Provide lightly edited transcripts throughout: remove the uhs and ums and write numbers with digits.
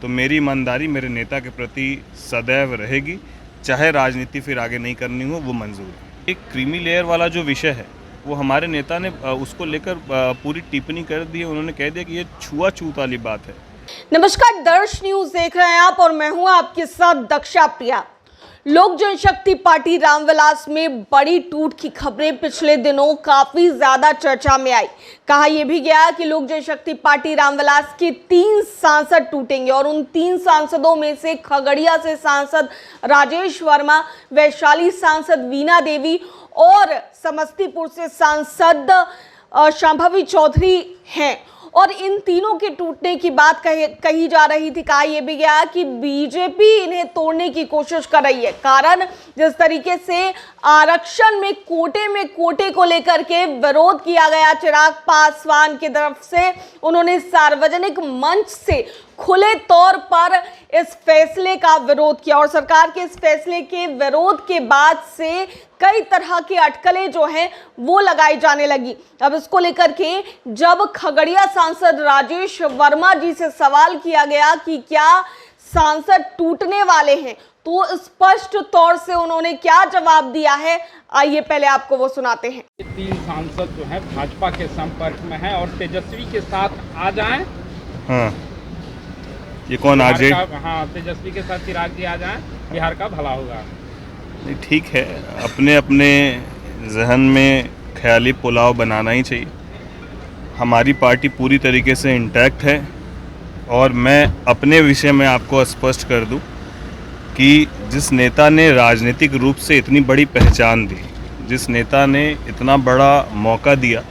तो मेरी ईमानदारी मेरे नेता के प्रति सदैव रहेगी, चाहे राजनीति फिर आगे नहीं करनी हो, वो मंजूर है। एक क्रीमी लेयर वाला जो विषय है वो हमारे नेता ने उसको लेकर पूरी टिप्पणी कर दी है। उन्होंने कह दिया कि ये छुआछूत वाली बात है। नमस्कार, दर्श न्यूज देख रहे हैं आप और मैं हूं आपके साथ दक्षा प्रिया। लोक जनशक्ति पार्टी रामविलास में बड़ी टूट की खबरें पिछले दिनों काफी ज्यादा चर्चा में आई। कहा यह भी गया कि लोक जनशक्ति पार्टी रामविलास के 3 सांसद टूटेंगे और उन 3 सांसदों में से खगड़िया से सांसद राजेश वर्मा, वैशाली सांसद वीणा देवी और समस्तीपुर से सांसद शांभवी चौधरी हैं। और इन तीनों के टूटने की बात कही जा रही थी। कहा यह भी गया कि बीजेपी इन्हें तोड़ने की कोशिश कर रही है। कारण जिस तरीके से आरक्षण में कोटे को लेकर के विरोध किया गया चिराग पासवान की तरफ से, उन्होंने सार्वजनिक मंच से खुले तौर पर इस फैसले का विरोध किया और सरकार के इस फैसले के विरोध के बाद से कई तरह की अटकलें जो हैं वो लगाई जाने लगी। अब इसको लेकर के जब खगड़िया सांसद राजेश वर्मा जी से सवाल किया गया कि क्या सांसद टूटने वाले हैं, तो स्पष्ट तौर से उन्होंने क्या जवाब दिया है, आइए पहले आपको वो सुनाते हैं। 3 सांसद जो है भाजपा के संपर्क में है और तेजस्वी के साथ आ जाएं। हाँ, ये कौन आ जाए? हाँ, तेजस्वी के साथ चिराग जी आ जाएं, बिहार का भला होगा। नहीं, ठीक है, अपने अपने जहन में ख्याली पुलाव बनाना ही चाहिए। हमारी पार्टी पूरी तरीके से इंटैक्ट है और मैं अपने विषय में आपको स्पष्ट कर दूं कि जिस नेता ने राजनीतिक रूप से इतनी बड़ी पहचान दी, जिस नेता ने इतना बड़ा मौका दिया,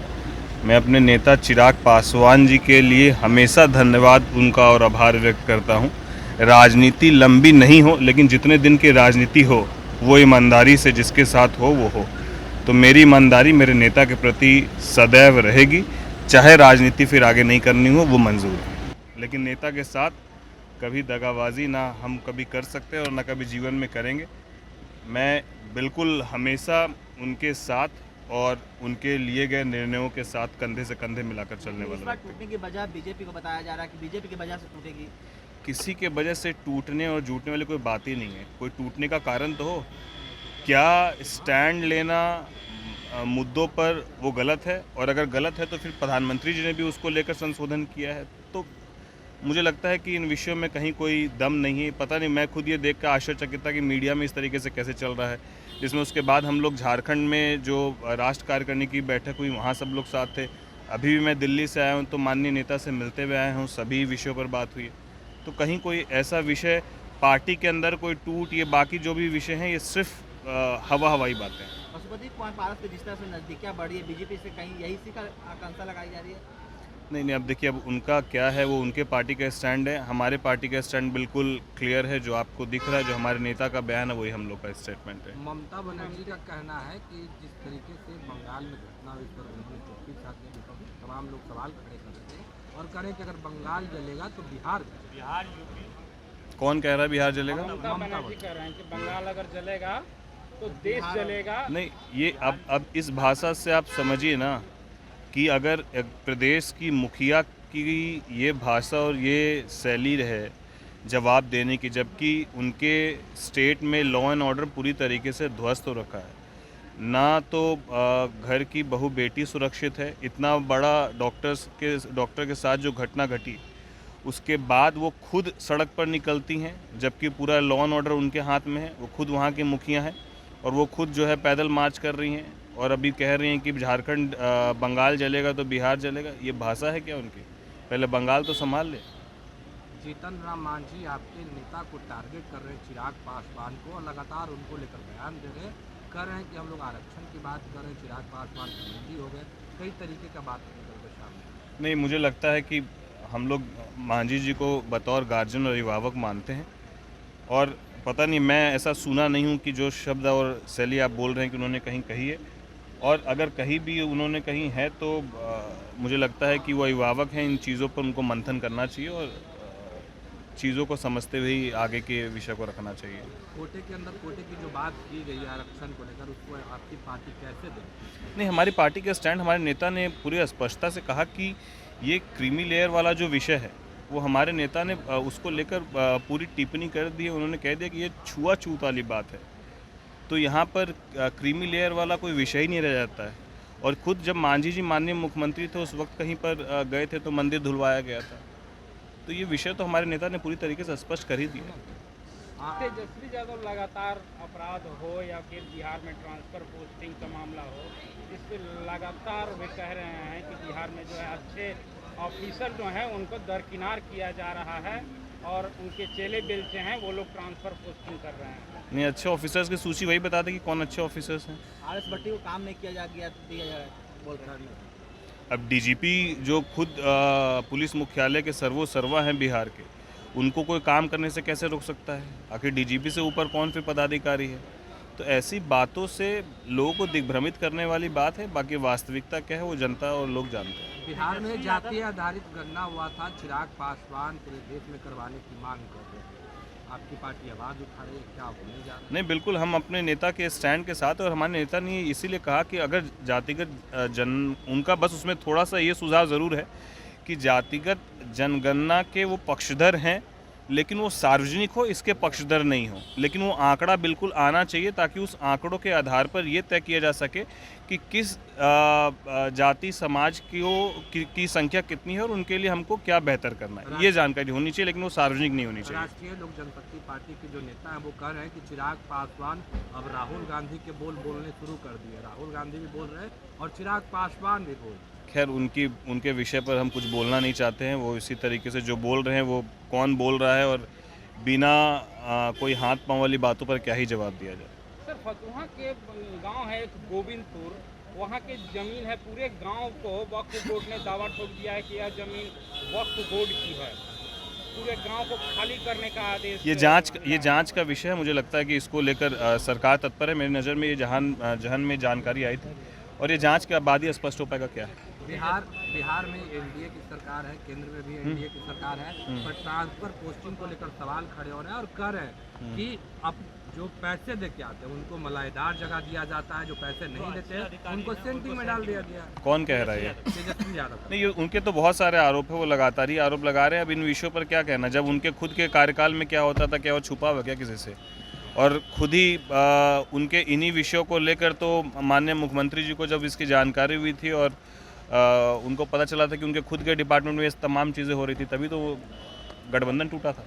मैं अपने नेता चिराग पासवान जी के लिए हमेशा धन्यवाद उनका और आभार व्यक्त करता हूं। राजनीति लंबी नहीं हो, लेकिन जितने दिन की राजनीति हो वो ईमानदारी से जिसके साथ हो वो हो। तो मेरी ईमानदारी मेरे नेता के प्रति सदैव रहेगी, चाहे राजनीति फिर आगे नहीं करनी हो, वो मंजूर है। लेकिन नेता के साथ कभी दगाबाजी ना हम कभी कर सकते और ना कभी जीवन में करेंगे। मैं बिल्कुल हमेशा उनके साथ और उनके लिए गए निर्णयों के साथ कंधे से कंधे मिलाकर चलने वाला। इस बार टूटने की वजह बीजेपी को बताया जा रहा है कि बीजेपी की वजह से टूटेगी। किसी के वजह से टूटने और जुटने वाली कोई बात ही नहीं है। कोई टूटने का कारण तो हो, क्या स्टैंड लेना मुद्दों पर वो गलत है, और अगर गलत है तो फिर प्रधानमंत्री जी ने भी उसको लेकर संशोधन किया है। तो मुझे लगता है कि इन विषयों में कहीं कोई दम नहीं है। पता नहीं, मैं खुद ये देख कर आश्चर्यचकित था कि मीडिया में इस तरीके से कैसे चल रहा है, जिसमें उसके बाद हम लोग झारखंड में जो राष्ट्र कार्यकारिणी की बैठक हुई वहाँ सब लोग साथ थे। अभी भी मैं दिल्ली से आया हूँ तो माननीय नेता से मिलते हुए आया हूँ, सभी विषयों पर बात हुई। तो कहीं कोई ऐसा विषय पार्टी के अंदर कोई टूट, ये बाकी जो भी विषय हैं ये सिर्फ हवाई बातें हैं। पशुपति कुमार पारस के जिस तरह से नजदीकियां बढ़ी है बीजेपी से, कहीं यही सी का आकांक्षा लगाई जा रही है? नहीं, अब देखिए, अब उनका क्या है, वो उनके पार्टी का स्टैंड है। हमारे पार्टी का स्टैंड बिल्कुल क्लियर है, जो आपको दिख रहा है, जो हमारे नेता का बयान है वही हम लोग का स्टेटमेंट है। ममता बनर्जी का कहना है कि जिस तरीके से बंगाल में घटना हुई पर चौकी साथ तमाम लोग सवाल खड़े कर रहे थे और करें कि अगर बंगाल जलेगा तो बिहार यूपी। कौन कह रहा है बिहार जलेगा? ममता बनर्जी कह रहे हैं कि बंगाल अगर जलेगा तो देश जलेगा। नहीं, ये अब इस भाषा से आप समझिए ना कि अगर एक प्रदेश की मुखिया की ये भाषा और ये शैली रहे जवाब देने की, जबकि उनके स्टेट में लॉ एंड ऑर्डर पूरी तरीके से ध्वस्त हो रखा है, ना तो घर की बहू बेटी सुरक्षित है। इतना बड़ा डॉक्टर के साथ जो घटना घटी, उसके बाद वो खुद सड़क पर निकलती हैं, जबकि पूरा लॉ एंड ऑर्डर उनके हाथ में है। वो खुद वहाँ की मुखिया हैं और वो खुद जो है पैदल मार्च कर रही हैं और अभी कह रही हैं कि झारखंड बंगाल जलेगा तो बिहार जलेगा। ये भाषा है क्या उनकी? पहले बंगाल तो संभाल ले। जीतन राम मांझी आपके नेता को टारगेट कर रहे हैं, चिराग पासवान को, और लगातार उनको लेकर बयान दे रहे हैं, कर रहे हैं कि हम लोग आरक्षण की बात कर रहे हैं, चिराग पासवान हिंदी हो गए, कई तरीके का बात निकल गए सामने। नहीं, मुझे लगता है कि हम लोग मांझी जी को बतौर गार्जियन और अभिभावक मानते हैं, और पता नहीं, मैं ऐसा सुना नहीं हूँ कि जो शब्द और शैली आप बोल रहे हैं कि उन्होंने कहीं कही है, और अगर कहीं भी उन्होंने कहीं है तो मुझे लगता है कि वो अभिभावक हैं। इन चीज़ों पर उनको मंथन करना चाहिए और चीज़ों को समझते हुए ही आगे के विषय को रखना चाहिए। कोटे के अंदर कोटे की जो बात की गई है आरक्षण को लेकर, उसको आपकी पार्टी कैसे देखती है? नहीं, हमारी पार्टी का स्टैंड, हमारे नेता ने पूरी स्पष्टता से कहा कि ये क्रीमी लेयर वाला जो विषय है वो हमारे नेता ने उसको लेकर पूरी टिप्पणी कर दी है। उन्होंने कह दिया कि ये छुआछूत वाली बात है। तो यहाँ पर क्रीमी लेयर वाला कोई विषय ही नहीं रह जाता है। और खुद जब मांझी जी माननीय मुख्यमंत्री थे उस वक्त कहीं पर गए थे तो मंदिर धुलवाया गया था। तो ये विषय तो हमारे नेता ने पूरी तरीके से स्पष्ट कर ही दिया। तेजस्वी यादव लगातार अपराध हो या फिर बिहार में ट्रांसफर पोस्टिंग का मामला हो, इस पर लगातार वे कह रहे हैं कि बिहार में जो है अच्छे ऑफिसर जो हैं उनको दरकिनार किया जा रहा है और उनके चेले बेलचे हैं वो लोग ट्रांसफर पोस्टिंग कर रहे हैं। नहीं, अच्छे ऑफिसर्स की सूची वही बता दें कि कौन अच्छे ऑफिसर्स हैं। RS भट्टी को काम नहीं दिया जा रहा बोल रहे हैं। अब डीजीपी जो खुद पुलिस मुख्यालय के सर्वा हैं बिहार के, उनको कोई काम करने से कैसे रोक सकता है? आखिर डीजीपी से ऊपर कौन फिर पदाधिकारी है? तो ऐसी बातों से लोगों को दिग्भ्रमित करने वाली बात है। बाकी वास्तविकता क्या है वो जनता और लोग जानते हैं। बिहार में जाति आधारित गणना हुआ था, चिराग पासवान पूरे देश में करवाने की मांग कर रहे थे। आपकी पार्टी आवाज़ उठा रही है, क्या होने जा रहा है? नहीं, बिल्कुल हम अपने नेता के स्टैंड के साथ, और हमारे नेता ने इसीलिए कहा कि अगर जातिगत उनका बस उसमें थोड़ा सा ये सुझाव ज़रूर है कि जातिगत जनगणना के वो पक्षधर हैं, लेकिन वो सार्वजनिक हो इसके पक्षधर नहीं हो। लेकिन वो आंकड़ा बिल्कुल आना चाहिए ताकि उस आंकड़ों के आधार पर ये तय किया जा सके कि किस जाति समाज की संख्या कितनी है और उनके लिए हमको क्या बेहतर करना है। ये जानकारी होनी चाहिए, लेकिन वो सार्वजनिक नहीं होनी चाहिए। राष्ट्रीय लोक जनशक्ति पार्टी के जो नेता हैं वो कह रहे हैं कि चिराग पासवान अब राहुल गांधी के बोलने शुरू कर दिए। राहुल गांधी भी बोल रहे हैं और चिराग पासवान भी बोल रहे हैं। खैर उनके विषय पर हम कुछ बोलना नहीं चाहते हैं। वो इसी तरीके से जो बोल रहे हैं वो कौन बोल रहा है और बिना कोई हाथ पांव वाली बातों पर क्या ही जवाब दिया जाए। सर, फतुहा के गांव है एक गोविंदपुर, वहाँ की जमीन है, पूरे गांव को वक्फ बोर्ड ने दावा ठोक दिया है कि यह जमीन वक्फ बोर्ड की है। पूरे गांव को खाली करने का आदेश। ये जांच का विषय है। मुझे लगता है कि इसको लेकर सरकार तत्पर है। मेरी नज़र में ये जहन में जानकारी आई थी और ये जांच के बाद ही स्पष्ट हो पाएगा क्या है। बिहार में एनडीए की सरकार है, केंद्र में भी एनडीए की सरकार है, पर ट्रांसफर पोस्टिंग को लेकर सवाल खड़े हो रहे हैं और कह रहे हैं कि अब जो पैसे दे के आते हैं उनको मलाईदार जगह दिया जाता है, जो पैसे नहीं देते उनको सेंटिंग में डाल दिया गया। कौन कह रहा है ये? तेजस्वी यादव। नहीं, उनके तो बहुत सारे आरोप है, वो लगातार ही आरोप लगा रहे हैं। अब इन विषयों पर क्या कहना? जब उनके खुद के कार्यकाल में क्या होता था, क्या वो छुपा हुआ क्या किसी से? और खुद ही उनके इन्हीं विषयों को लेकर तो माननीय मुख्यमंत्री जी को जब इसकी जानकारी हुई थी और उनको पता चला था कि उनके खुद के डिपार्टमेंट में ये तमाम चीज़ें हो रही थी, तभी तो गठबंधन टूटा था।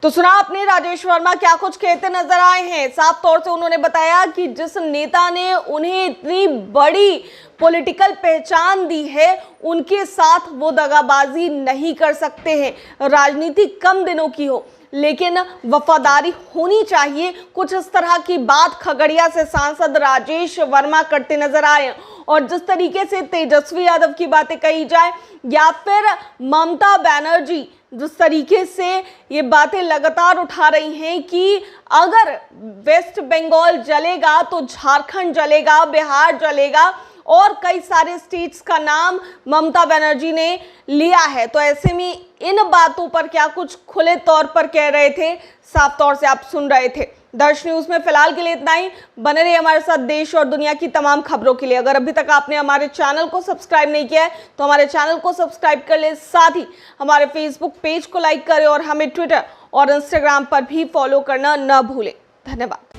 तो सुना आपने राजेश वर्मा क्या कुछ कहते नजर आए हैं। साफ तौर से उन्होंने बताया कि जिस नेता ने उन्हें इतनी बड़ी पॉलिटिकल पहचान दी है उनके साथ वो दगाबाजी नहीं कर सकते हैं। राजनीति कम दिनों की हो लेकिन वफादारी होनी चाहिए। कुछ इस तरह की बात खगड़िया से सांसद राजेश वर्मा करते नजर आए। और जिस तरीके से तेजस्वी यादव की बातें कही जाए या फिर ममता बनर्जी जिस तरीके से ये बातें लगातार उठा रही हैं कि अगर वेस्ट बंगाल जलेगा तो झारखंड जलेगा, बिहार जलेगा और कई सारे स्टेट्स का नाम ममता बनर्जी ने लिया है। तो ऐसे में इन बातों पर क्या कुछ खुले तौर पर कह रहे थे, साफ तौर से आप सुन रहे थे। दर्श न्यूज में फिलहाल के लिए इतना ही। बने रहिए हमारे साथ देश और दुनिया की तमाम खबरों के लिए। अगर अभी तक आपने हमारे चैनल को सब्सक्राइब नहीं किया है तो हमारे चैनल को सब्सक्राइब कर ले, साथ ही हमारे फेसबुक पेज को लाइक करें और हमें ट्विटर और इंस्टाग्राम पर भी फॉलो करना न भूलें। धन्यवाद।